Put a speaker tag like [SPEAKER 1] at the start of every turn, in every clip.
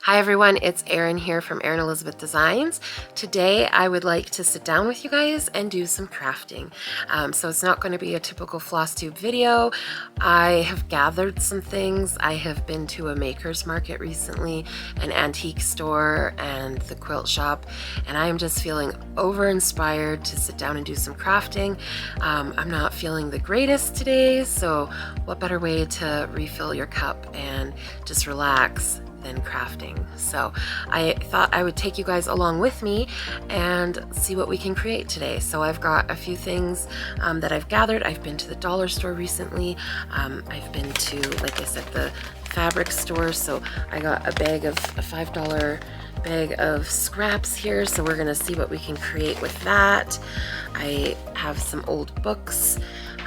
[SPEAKER 1] Hi everyone, it's Erin here from Erin Elizabeth Designs. Today I would like to sit down with you guys and do some crafting. So it's not going to be a typical floss tube video. I have gathered some things. I have been to a maker's market recently, an antique store, and the quilt shop, and I am just feeling over-inspired to sit down and do some crafting. I'm not feeling the greatest today, so what better way to refill your cup and just relax than crafting. So I thought I would take you guys along with me and see what we can create today. So I've got a few things that I've gathered. I've been to the dollar store recently. I've been to, like I said, the fabric store. So I got a $5 bag of scraps here. So we're gonna see what we can create with that. I have some old books.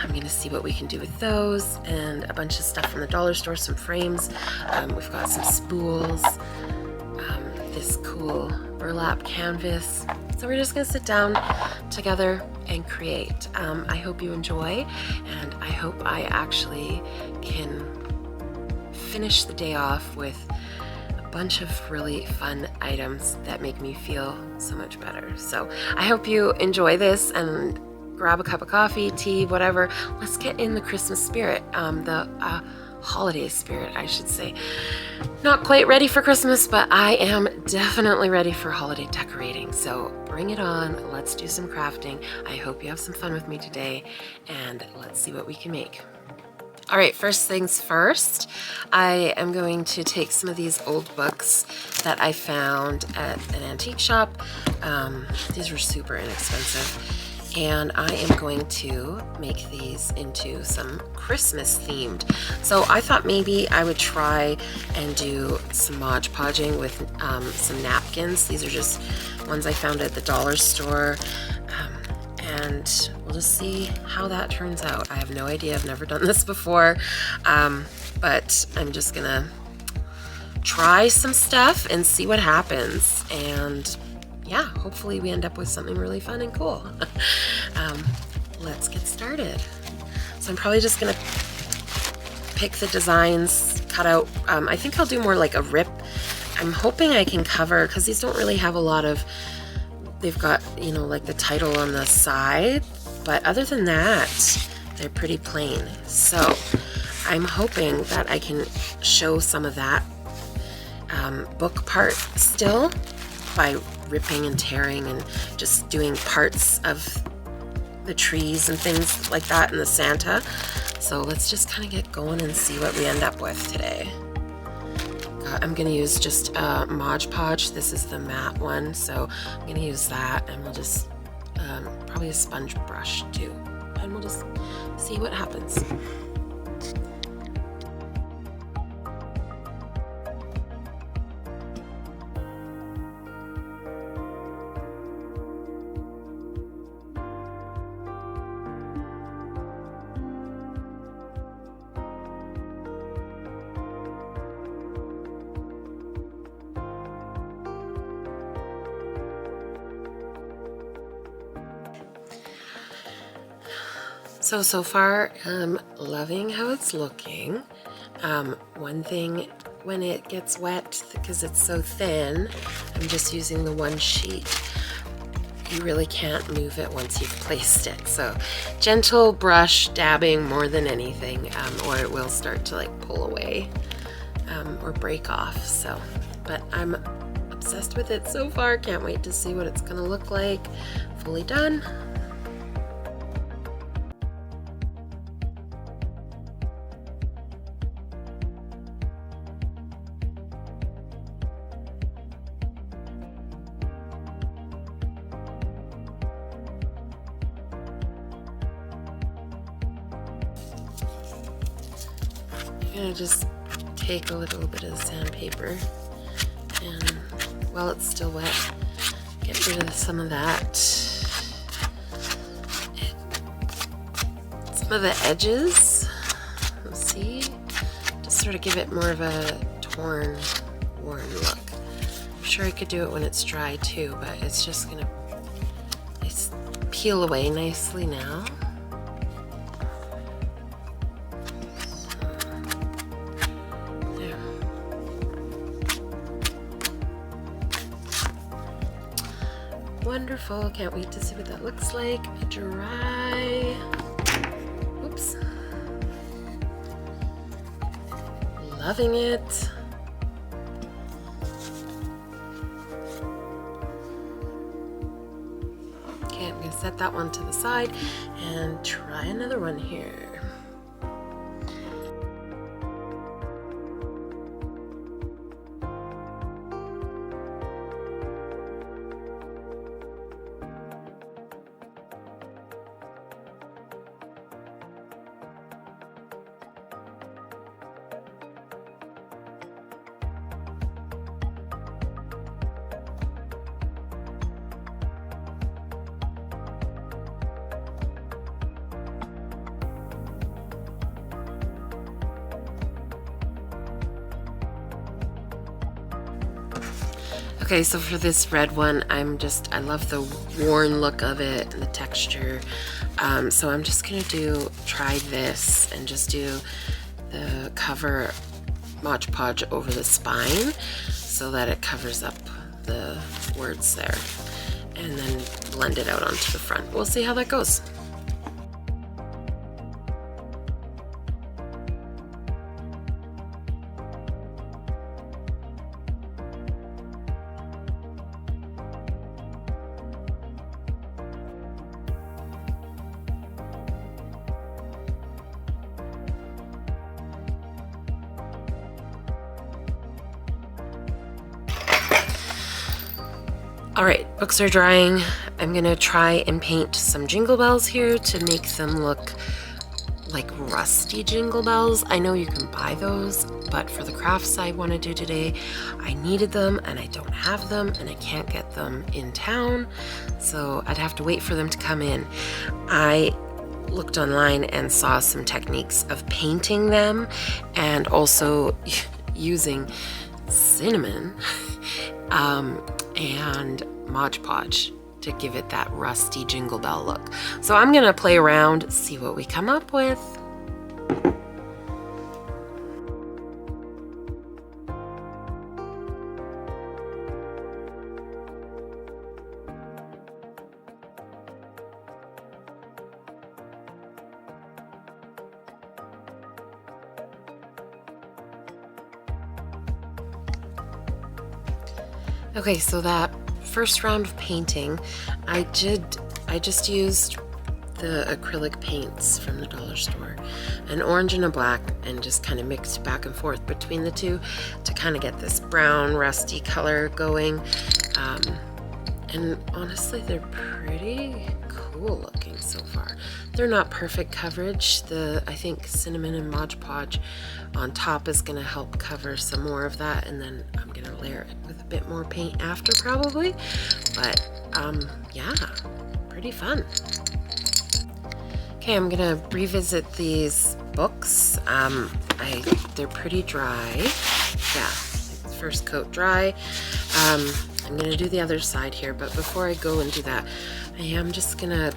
[SPEAKER 1] I'm gonna see what we can do with those, and a bunch of stuff from the dollar store, some frames. We've got some spools, this cool burlap canvas. So we're just gonna sit down together and create. I hope you enjoy, and I hope I actually can finish the day off with a bunch of really fun items that make me feel so much better. So I hope you enjoy this, and grab a cup of coffee, tea, whatever. Let's get in the Christmas spirit, the holiday spirit, I should say. Not quite ready for Christmas, but I am definitely ready for holiday decorating. So bring it on. Let's do some crafting. I hope you have some fun with me today, and let's see what we can make. All right, first things first, I am going to take some of these old books that I found at an antique shop. These were super inexpensive. And I am going to make these into some Christmas themed. So I thought maybe I would try and do some Mod Podging with some napkins. These are just ones I found at the dollar store. And we'll just see how that turns out. I have no idea, I've never done this before. But I'm just gonna try some stuff and see what happens. And yeah, hopefully we end up with something really fun and cool. Let's get started. So I'm probably just gonna pick the designs, cut out, I think I'll do more like a rip. I'm hoping I can cover, because these don't really have a lot of, they've got, you know, like the title on the side, but other than that, they're pretty plain. So I'm hoping that I can show some of that book part still by ripping and tearing and just doing parts of the trees and things like that in the Santa. So let's just kind of get going and see what we end up with today. I'm gonna use just Mod Podge. This is the matte one, so I'm gonna use that, and we'll just probably a sponge brush too, and we'll just see what happens. So far, I'm loving how it's looking. One thing, when it gets wet, because it's so thin, I'm just using the one sheet. You really can't move it once you've placed it. So gentle brush dabbing more than anything, or it will start to like pull away or break off. So, but I'm obsessed with it so far. Can't wait to see what it's gonna look like fully done. I'm gonna just take a little bit of the sandpaper, and while it's still wet, get rid of some of that. Some of the edges, let's see, just sort of give it more of a worn look. I'm sure I could do it when it's dry too, but it's just gonna peel away nicely now. Wonderful. Can't wait to see what that looks like. Dry. Oops. Loving it. Okay, I'm going to set that one to the side and try another one here. Okay, so for this red one, I love the worn look of it and the texture. So I'm just gonna try this and just do the cover Mod Podge over the spine so that it covers up the words there, and then blend it out onto the front. We'll see how that goes. Alright, books are drying. I'm gonna try and paint some jingle bells here to make them look like rusty jingle bells. I know you can buy those, but for the crafts I want to do today, I needed them and I don't have them and I can't get them in town, so I'd have to wait for them to come in. I looked online and saw some techniques of painting them and also using cinnamon and Mod Podge to give it that rusty jingle bell look. So I'm gonna play around, see what we come up with. Okay, so that first round of painting, I just used the acrylic paints from the dollar store, an orange and a black, and just kind of mixed back and forth between the two to kind of get this brown rusty color going. And honestly, they're pretty cool looking so far. They're not perfect coverage. I think cinnamon and Mod Podge on top is going to help cover some more of that, and then I'm going to layer it with a bit more paint after probably. But yeah, pretty fun. Okay, I'm going to revisit these books. They're pretty dry. Yeah, first coat dry. I'm going to do the other side here, but before I go and do that, I am just going to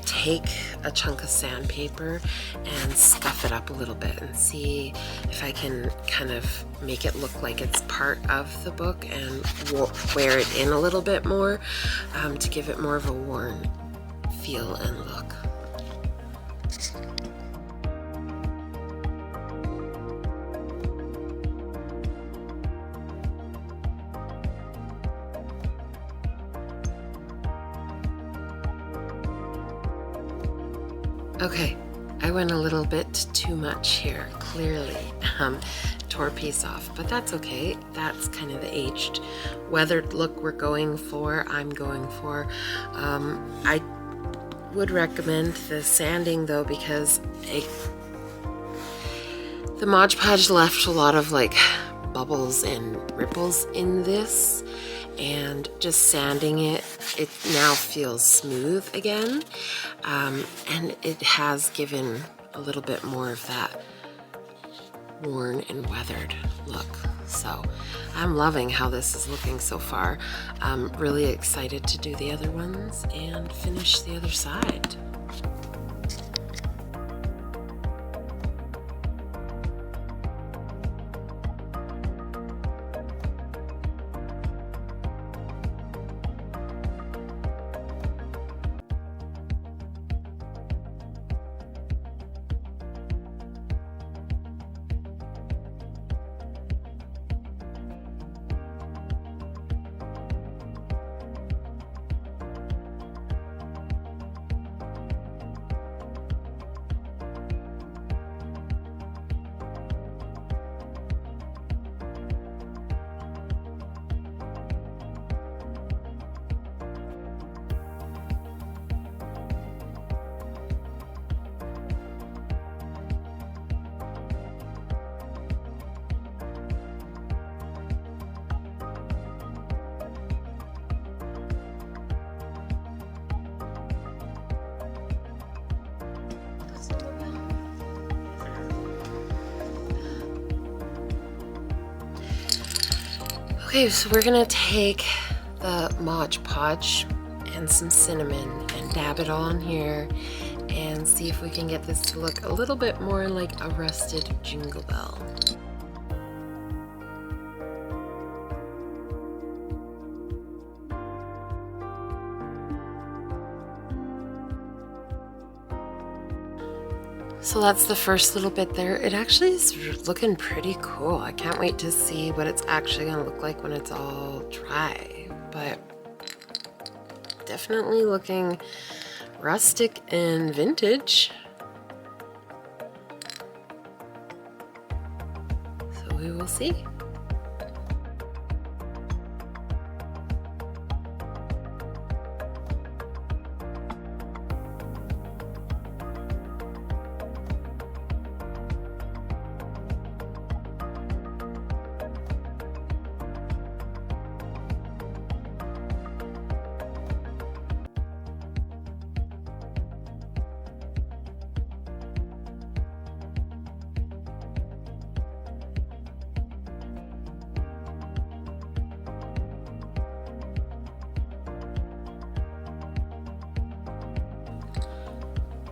[SPEAKER 1] take a chunk of sandpaper and scuff it up a little bit and see if I can kind of make it look like it's part of the book and wear it in a little bit more to give it more of a worn feel and look. Okay, I went a little bit too much here, clearly. Tore a piece off, but that's okay. That's kind of the aged, weathered look I'm going for. I would recommend the sanding though, because the Mod Podge left a lot of like bubbles and ripples in this, and just sanding it now feels smooth again, and it has given a little bit more of that worn and weathered look. So I'm loving how this is looking so far. I'm really excited to do the other ones and finish the other side. Okay, so we're gonna take the Mod Podge and some cinnamon and dab it all in here and see if we can get this to look a little bit more like a rusted jingle bell. So that's the first little bit there. It actually is looking pretty cool. I can't wait to see what it's actually gonna look like when it's all dry, but definitely looking rustic and vintage. So we will see.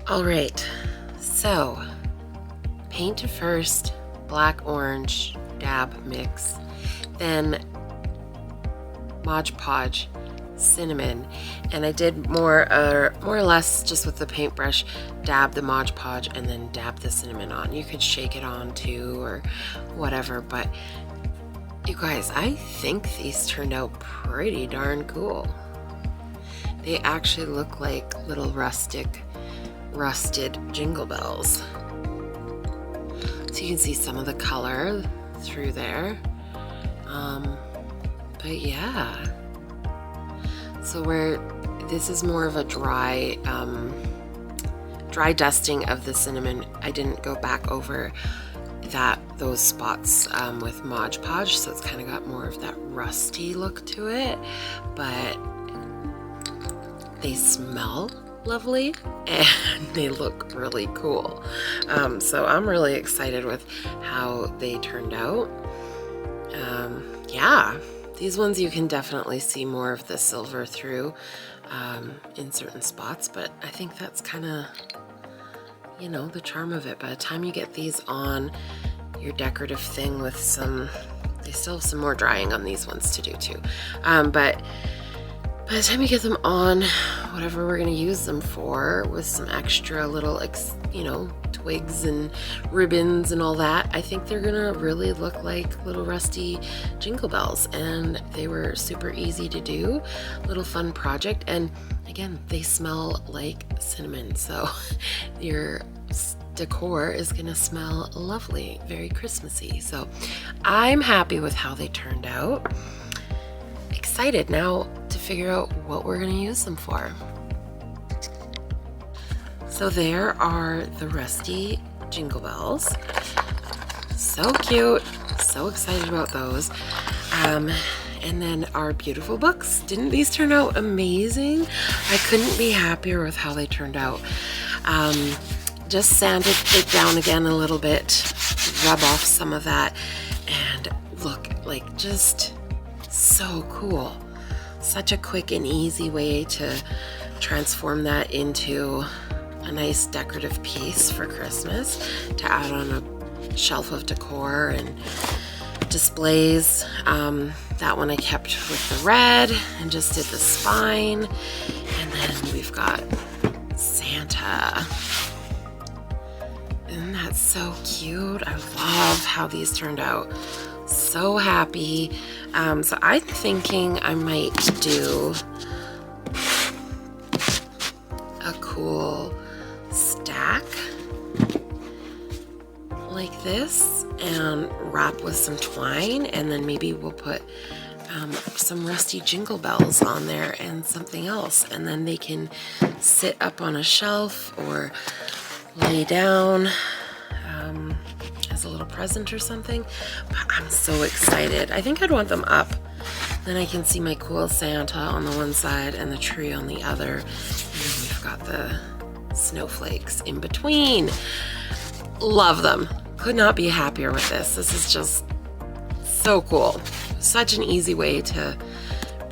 [SPEAKER 1] All right, so paint first, black, orange, dab, mix, then Mod Podge, cinnamon, and I did more or less just with the paintbrush, dab the Mod Podge and then dab the cinnamon on. You could shake it on too or whatever, but you guys, I think these turned out pretty darn cool. They actually look like little rusted jingle bells. So you can see some of the color through there. But yeah. So this is more of a dry dusting of the cinnamon. I didn't go back over those spots with Mod Podge, so it's kind of got more of that rusty look to it, but they smell lovely and they look really cool. So I'm really excited with how they turned out. Yeah, these ones you can definitely see more of the silver through in certain spots, but I think that's kind of, you know, the charm of it. By the time you get these on your decorative thing with they still have some more drying on these ones to do too, but by the time you get them on whatever we're going to use them for, with some extra little, you know, twigs and ribbons and all that, I think they're going to really look like little rusty jingle bells. And they were super easy to do, little fun project. And again, they smell like cinnamon. So your decor is going to smell lovely, very Christmassy. So I'm happy with how they turned out. Excited now to figure out what we're going to use them for. So there are the rusty jingle bells. So cute, so excited about those. And then our beautiful books. Didn't these turn out amazing? I couldn't be happier with how they turned out. Just sanded it down again a little bit, rub off some of that, and look, like, just so cool. Such a quick and easy way to transform that into a nice decorative piece for Christmas to add on a shelf of decor and displays. That one I kept with the red and just did the spine. And then we've got Santa. Isn't that so cute? I love how these turned out. So happy. So I'm thinking I might do a cool stack like this and wrap with some twine, and then maybe we'll put some rusty jingle bells on there and something else, and then they can sit up on a shelf or lay down as a little present or something. But I'm so excited. I think I'd want them up. Then I can see my cool Santa on the one side and the tree on the other. And then we've got the snowflakes in between. Love them. Could not be happier with this. This is just so cool. such an easy way to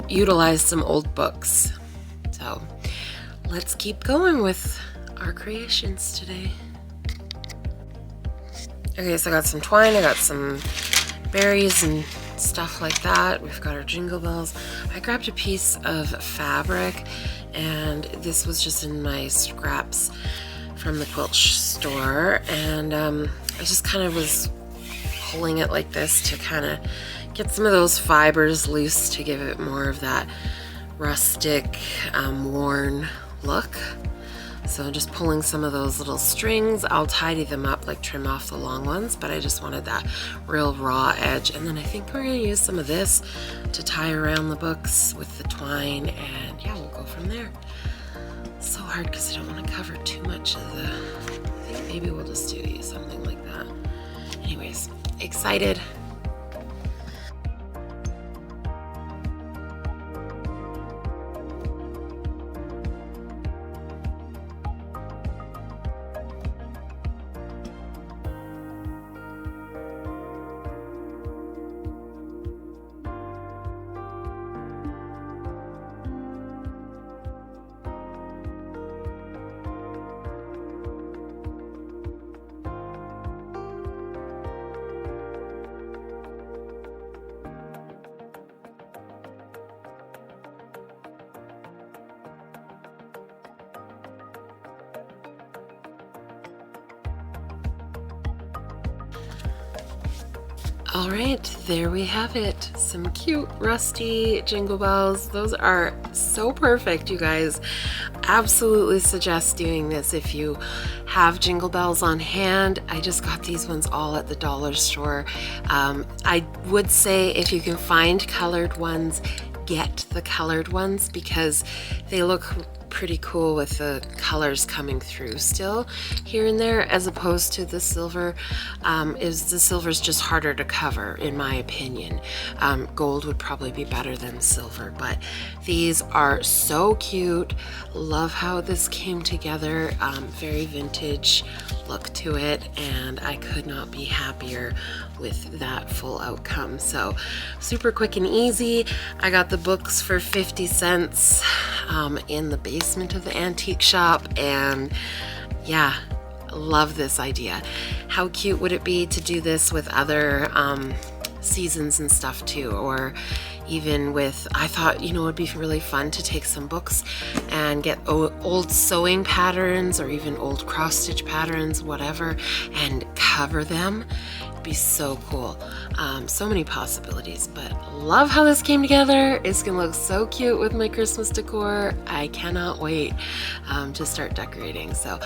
[SPEAKER 1] utilize some old books. So let's keep going with our creations today. Okay, so I got some twine, I got some berries and stuff like that. We've got our jingle bells. I grabbed a piece of fabric, and this was just in my scraps from the quilt store, and I just kind of was pulling it like this to kind of get some of those fibers loose to give it more of that rustic, worn look. So just pulling some of those little strings. I'll tidy them up, like trim off the long ones, but I just wanted that real raw edge. And then I think we're gonna use some of this to tie around the books with the twine, and yeah, we'll go from there. So hard because I don't want to cover too much of the, I think maybe we'll just do something like that. Anyways, excited. All right, there we have it. Some cute rusty jingle bells. Those are so perfect, you guys. Absolutely suggest doing this if you have jingle bells on hand. I just got these ones all at the dollar store. I would say if you can find colored ones, get the colored ones because they look pretty cool with the colors coming through still here and there, as opposed to the silver. The silver's just harder to cover, in my opinion. Gold would probably be better than silver, but these are so cute. Love how this came together. Very vintage look to it, and I could not be happier with that full outcome. So super quick and easy. I got the books for 50 cents in the basement of the antique shop, and yeah, love this idea. How cute would it be to do this with other seasons and stuff too, or even with, I thought, you know, it'd be really fun to take some books and get old sewing patterns or even old cross stitch patterns, whatever, and cover them. It'd be so cool. So many possibilities, but love how this came together. It's gonna look so cute with my Christmas decor. I cannot wait to start decorating. So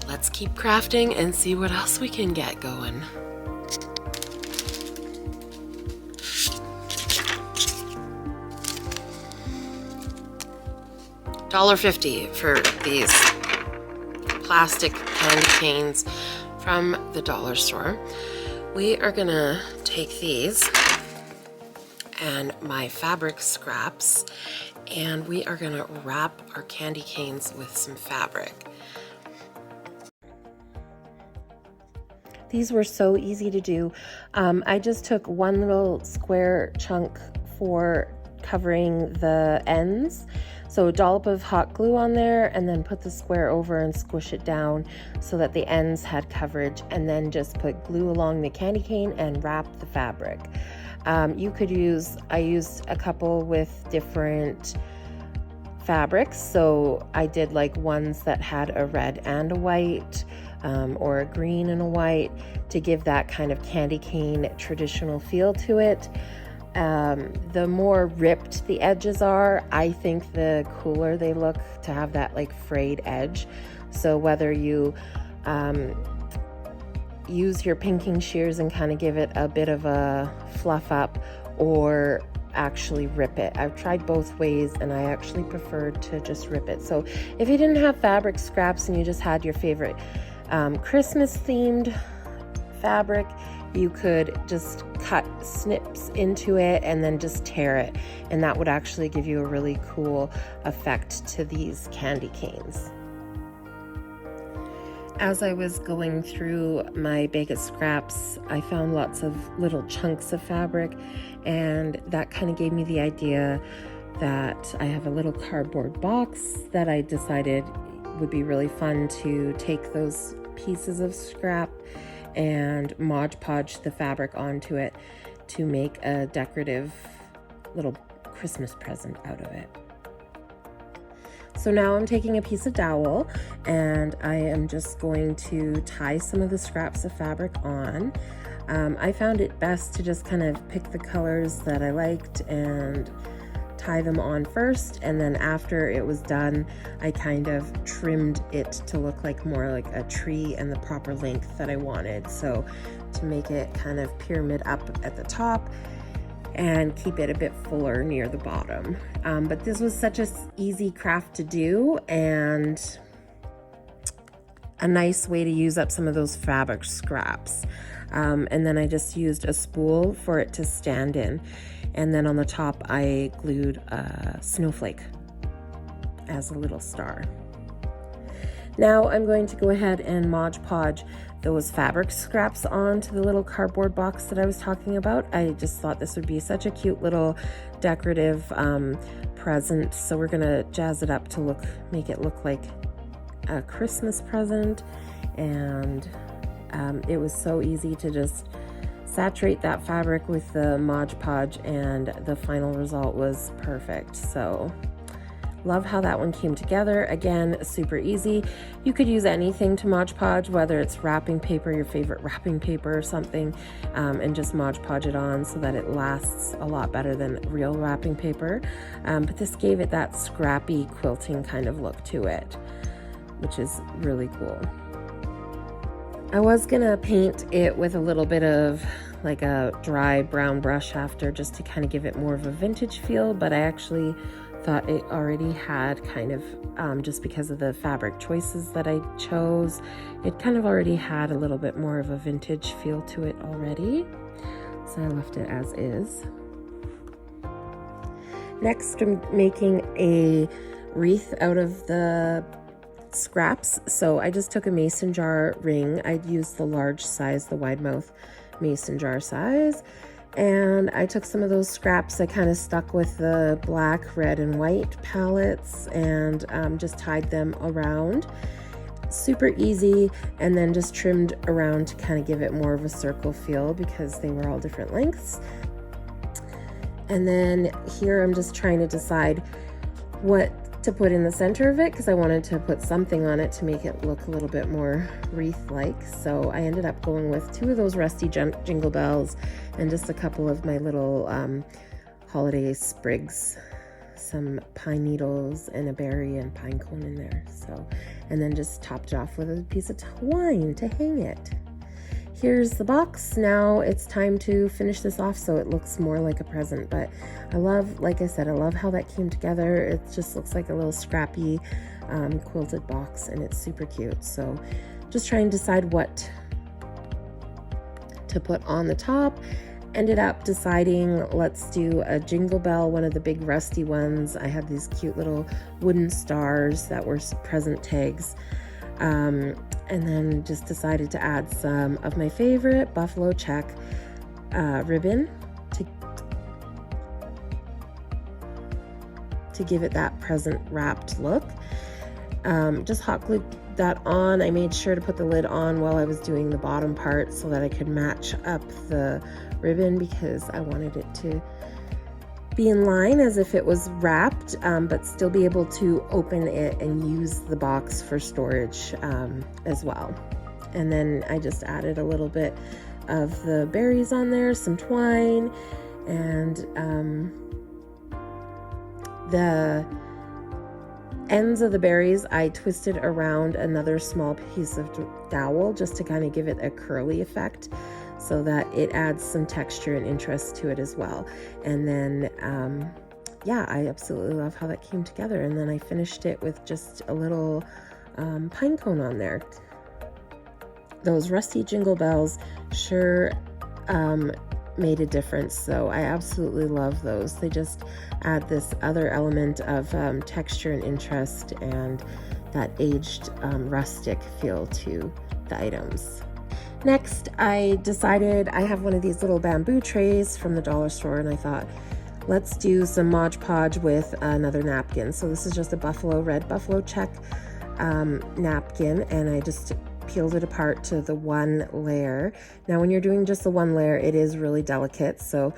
[SPEAKER 1] let's keep crafting and see what else we can get going. $1.50 for these plastic candy canes from the dollar store. We are gonna take these and my fabric scraps, and we are gonna wrap our candy canes with some fabric. These were so easy to do. I just took one little square chunk for covering the ends. So a dollop of hot glue on there, and then put the square over and squish it down so that the ends had coverage, and then just put glue along the candy cane and wrap the fabric. You could use, I used a couple with different fabrics. So I did like ones that had a red and a white, or a green and a white, to give that kind of candy cane traditional feel to it. The more ripped the edges are, I think the cooler they look to have that like frayed edge. So whether you use your pinking shears and kind of give it a bit of a fluff up, or actually rip it. I've tried both ways and I actually preferred to just rip it. So if you didn't have fabric scraps and you just had your favorite Christmas themed fabric, you could just cut snips into it and then just tear it, and that would actually give you a really cool effect to these candy canes. As I was going through my bag of scraps, I found lots of little chunks of fabric, and that kind of gave me the idea that I have a little cardboard box that I decided would be really fun to take those pieces of scrap and Mod Podge the fabric onto it to make a decorative little Christmas present out of it. So now I'm taking a piece of dowel and I am just going to tie some of the scraps of fabric on. I found it best to just kind of pick the colors that I liked and tie them on first, and then after it was done, I kind of trimmed it to look like more like a tree and the proper length that I wanted. So to make it kind of pyramid up at the top and keep it a bit fuller near the bottom. But this was such an easy craft to do and a nice way to use up some of those fabric scraps. And then I just used a spool for it to stand in. And then on the top, I glued a snowflake as a little star. Now I'm going to go ahead and Mod Podge those fabric scraps onto the little cardboard box that I was talking about. I just thought this would be such a cute little decorative present. So we're gonna jazz it up to make it look like a Christmas present. And it was so easy to just saturate that fabric with the Mod Podge, and the final result was perfect. So love how that one came together. Again, super easy. You could use anything to Mod Podge, whether it's wrapping paper, your favorite wrapping paper or something, and just Mod Podge it on so that it lasts a lot better than real wrapping paper. But this gave it that scrappy quilting kind of look to it, which is really cool. I was gonna paint it with a little bit of like a dry brown brush after, just to kind of give it more of a vintage feel, but I actually thought it already had kind of, just because of the fabric choices that I chose, it kind of already had a little bit more of a vintage feel to it already. So I left it as is. Next, I'm making a wreath out of the scraps. So I just took a mason jar ring. I'd used the large size, the wide mouth mason jar size. And I took some of those scraps I kind of stuck with the black, red, and white palettes and just tied them around. Super easy, and then just trimmed around to kind of give it more of a circle feel because they were all different lengths. And then here I'm just trying to decide what to put in the center of it because I wanted to put something on it to make it look a little bit more wreath-like. So I ended up going with 2 of those rusty jingle bells and just a couple of my little holiday sprigs, some pine needles and a berry and pine cone in there. So, and then just topped it off with a piece of twine to hang it. Here's the box. Now it's time to finish this off so it looks more like a present. But I love, like I said, I love how that came together. It just looks like a little scrappy quilted box, and it's super cute. So just trying to decide what to put on the top. Ended up deciding let's do a jingle bell, one of the big rusty ones. I had these cute little wooden stars that were present tags. And then just decided to add some of my favorite buffalo check ribbon to give it that present wrapped look. Just hot glued that on. I made sure to put the lid on while I was doing the bottom part so that I could match up the ribbon because I wanted it to be in line as if it was wrapped, but still be able to open it and use the box for storage as well. And then I just added a little bit of the berries on there, some twine, and the ends of the berries I twisted around another small piece of dowel just to kind of give it a curly effect, so that it adds some texture and interest to it as well. And then, yeah, I absolutely love how that came together. And then I finished it with just a little pine cone on there. Those rusty jingle bells sure made a difference. So I absolutely love those. They just add this other element of texture and interest, and that aged rustic feel to the items. Next, I decided I have one of these little bamboo trays from the dollar store, and I thought, let's do some Mod Podge with another napkin. So this is just a red buffalo check napkin, and I just peeled it apart to the one layer. Now when you're doing just the one layer, it is really delicate, so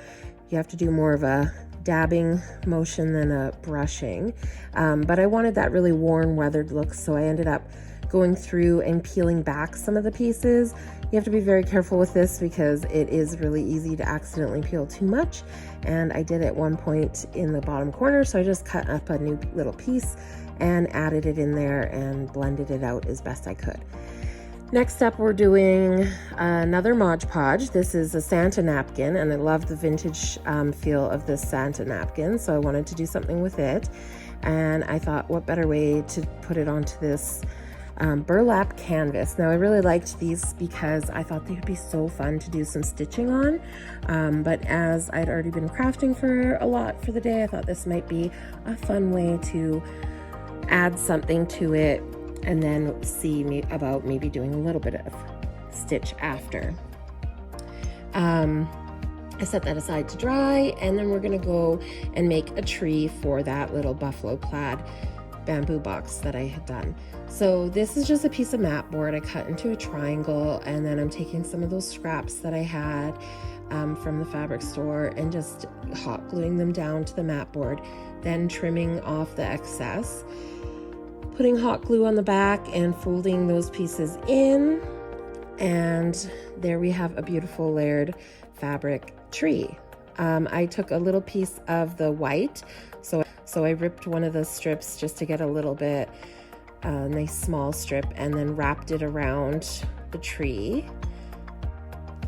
[SPEAKER 1] you have to do more of a dabbing motion than a brushing. But I wanted that really worn, weathered look, so I ended up going through and peeling back some of the pieces. You have to be very careful with this because it is really easy to accidentally peel too much, and I did at one point in the bottom corner, so I just cut up a new little piece and added it in there and blended it out as best I could. Next up, we're doing another Mod Podge. This is a Santa napkin, and I love the vintage feel of this Santa napkin, so I wanted to do something with it. And I thought, what better way to put it onto this burlap canvas. Now I really liked these because I thought they would be so fun to do some stitching on, but as I'd already been crafting for a lot for the day, I thought this might be a fun way to add something to it and then see about maybe doing a little bit of stitch after. I set that aside to dry, and then we're gonna go and make a tree for that little buffalo plaid bamboo box that I had done. So this is just a piece of mat board I cut into a triangle, and then I'm taking some of those scraps that I had from the fabric store and just hot gluing them down to the mat board, then trimming off the excess, putting hot glue on the back and folding those pieces in, and there we have a beautiful layered fabric tree. I took a little piece of the white, so I ripped one of the strips just to get a little bit nice small strip, and then wrapped it around the tree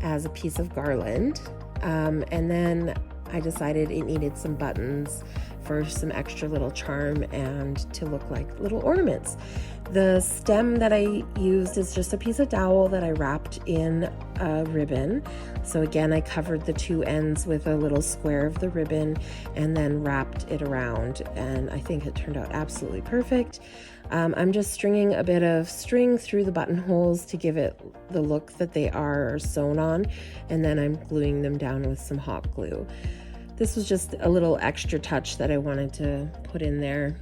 [SPEAKER 1] as a piece of garland. And then I decided it needed some buttons for some extra little charm and to look like little ornaments. The stem that I used is just a piece of dowel that I wrapped in a ribbon. So again, I covered the two ends with a little square of the ribbon and then wrapped it around, and I think it turned out absolutely perfect. I'm just stringing a bit of string through the buttonholes to give it the look that they are sewn on, and then I'm gluing them down with some hot glue. This was just a little extra touch that I wanted to put in there.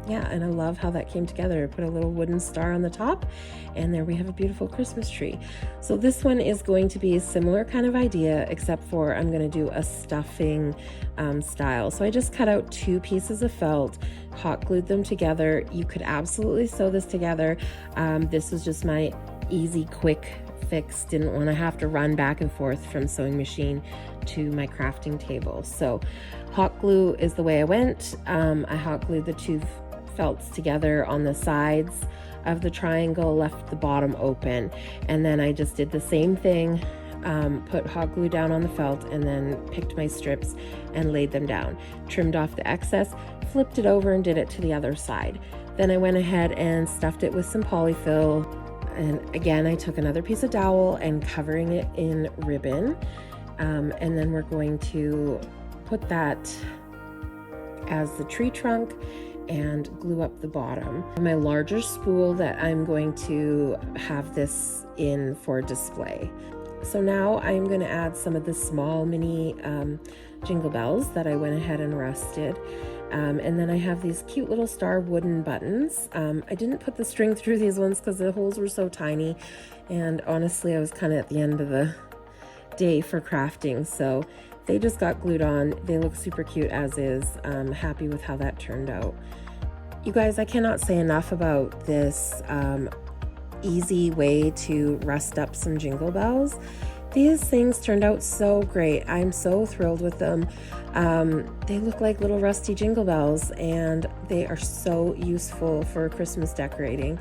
[SPEAKER 1] Yeah, and I love how that came together. I put a little wooden star on the top, and there we have a beautiful Christmas tree. So this one is going to be a similar kind of idea, except for I'm going to do a stuffing style. So I just cut out two pieces of felt, hot glued them together. You could absolutely sew this together. This was just my easy, quick fix. Didn't want to have to run back and forth from sewing machine to my crafting table. So hot glue is the way I went. I hot glued the two felts together on the sides of the triangle, left the bottom open, and then I just did the same thing, put hot glue down on the felt, and then picked my strips and laid them down, trimmed off the excess, flipped it over and did it to the other side. Then I went ahead and stuffed it with some polyfill, and again I took another piece of dowel and covering it in ribbon, and then we're going to put that as the tree trunk and glue up the bottom. My larger spool that I'm going to have this in for display. So now I'm going to add some of the small mini jingle bells that I went ahead and rusted. And then I have these cute little star wooden buttons. I didn't put the string through these ones because the holes were so tiny, and honestly I was kind of at the end of the day for crafting, so they just got glued on. They look super cute as is. I'm happy with how that turned out. You guys, I cannot say enough about this easy way to rust up some jingle bells. These things turned out so great. I'm so thrilled with them. They look like little rusty jingle bells, and they are so useful for Christmas decorating.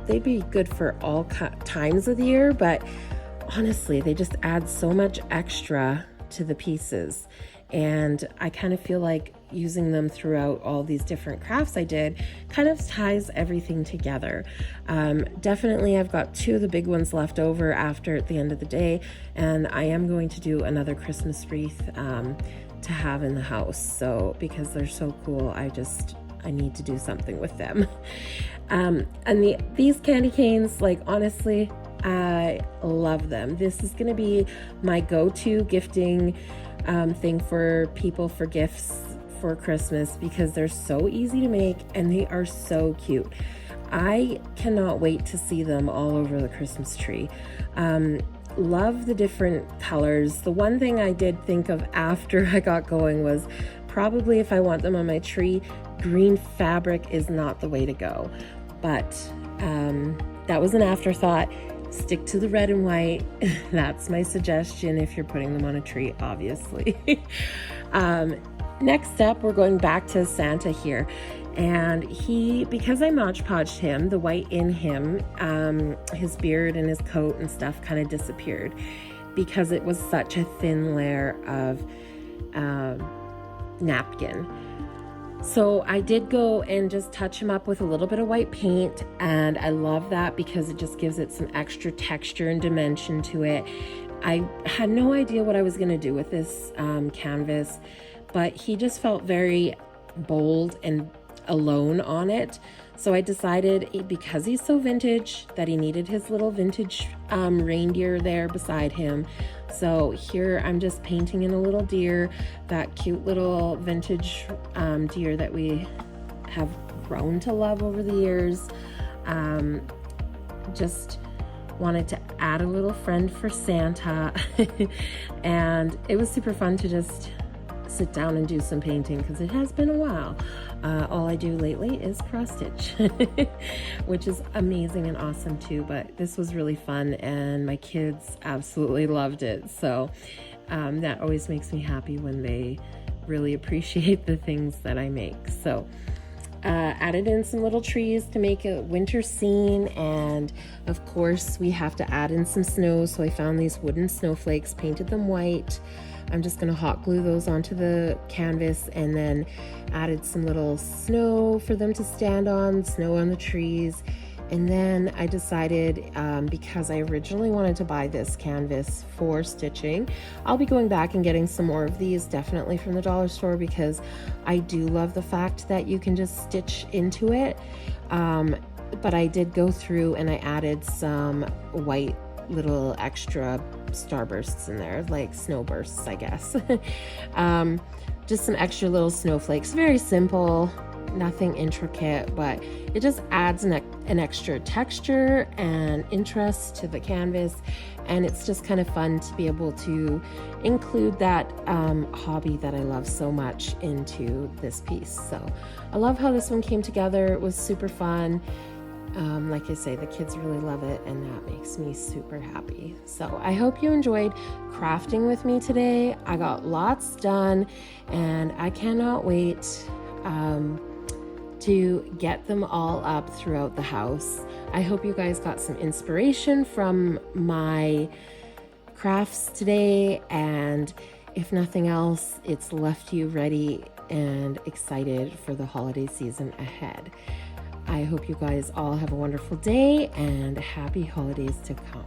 [SPEAKER 1] They'd be good for all times of the year, but honestly, they just add so much extra to the pieces, and I kind of feel like using them throughout all these different crafts I did kind of ties everything together. Definitely I've got two of the big ones left over after at the end of the day, and I am going to do another Christmas wreath to have in the house, so because they're so cool, I need to do something with them. And these candy canes, like, honestly, I love them. This is going to be my go-to gifting thing for people for gifts for Christmas, because they're so easy to make and they are so cute. I cannot wait to see them all over the Christmas tree. Love the different colors. The one thing I did think of after I got going was probably, if I want them on my tree, green fabric is not the way to go. But that was an afterthought. Stick to the red and white. That's my suggestion if you're putting them on a tree, obviously. Next up, we're going back to Santa here. And because I Mod Podged him, the white in him, his beard and his coat and stuff kind of disappeared because it was such a thin layer of napkin. So I did go and just touch him up with a little bit of white paint, and I love that because it just gives it some extra texture and dimension to it. I had no idea what I was going to do with this canvas, but he just felt very bold and alone on it. So I decided, because he's so vintage, that he needed his little vintage reindeer there beside him. So here I'm just painting in a little deer, that cute little vintage deer that we have grown to love over the years. Just wanted to add a little friend for Santa. And it was super fun to just sit down and do some painting, because it has been a while. All I do lately is cross stitch, which is amazing and awesome too, but this was really fun and my kids absolutely loved it. So that always makes me happy when they really appreciate the things that I make. So added in some little trees to make a winter scene, and of course we have to add in some snow, so I found these wooden snowflakes, painted them white. I'm just going to hot glue those onto the canvas, and then added some little snow for them to stand on, snow on the trees. And then I decided, because I originally wanted to buy this canvas for stitching, I'll be going back and getting some more of these, definitely from the dollar store, because I do love the fact that you can just stitch into it. But I did go through and I added some white little extra starbursts in there, like snowbursts, I guess. Just some extra little snowflakes, very simple, nothing intricate, but it just adds an extra texture and interest to the canvas, and it's just kind of fun to be able to include that hobby that I love so much into this piece. So I love how this one came together. It was super fun. Like I say, the kids really love it, and that makes me super happy. So I hope you enjoyed crafting with me today. I got lots done, and I cannot wait to get them all up throughout the house. I hope you guys got some inspiration from my crafts today, and if nothing else, it's left you ready and excited for the holiday season ahead. I hope you guys all have a wonderful day and happy holidays to come.